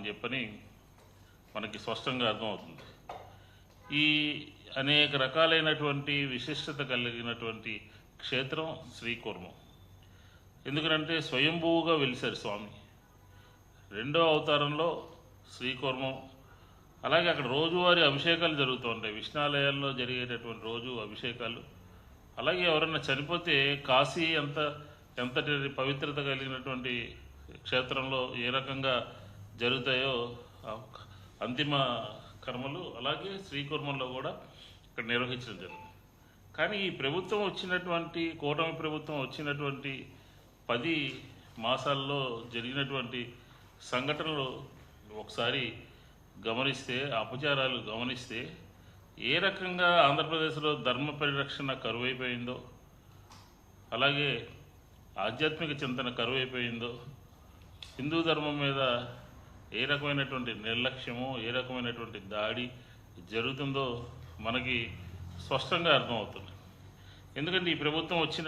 అని చెప్పని మనకి స్పష్టంగా అర్థమవుతుంది. ఈ అనేక రకాలైనటువంటి విశిష్టత కలిగినటువంటి క్షేత్రం శ్రీకూర్మం. ఎందుకంటే స్వయంభూగా వెలిశారు స్వామి. రెండో అవతారంలో శ్రీకూర్మం. అలాగే అక్కడ రోజువారీ అభిషేకాలు జరుగుతూ ఉంటాయి. విష్ణాలయాల్లో జరిగేటటువంటి రోజు అభిషేకాలు. అలాగే ఎవరన్నా చనిపోతే కాశీ ఎంతటి పవిత్రత కలిగినటువంటి క్షేత్రంలో ఏ రకంగా జరుగుతాయో అంతిమ కర్మలు అలాగే శ్రీకూర్మంలో కూడా ఇక్కడ నిర్వహించడం జరిగింది. కానీ ఈ ప్రభుత్వం వచ్చినటువంటి కూటమి ప్రభుత్వం వచ్చినటువంటి 10 మాసాల్లో జరిగినటువంటి సంఘటనలు ఒకసారి గమనిస్తే, అపచారాలు గమనిస్తే ఏ రకంగా ఆంధ్రప్రదేశ్లో ధర్మ పరిరక్షణ కరువైపోయిందో, అలాగే ఆధ్యాత్మిక చింతన కరువైపోయిందో, హిందూ ధర్మం మీద ఏ రకమైనటువంటి నిర్లక్ష్యము, ఏ రకమైనటువంటి దాడి జరుగుతుందో మనకి స్పష్టంగా అర్థమవుతుంది. ఎందుకంటే ఈ ప్రభుత్వం వచ్చిన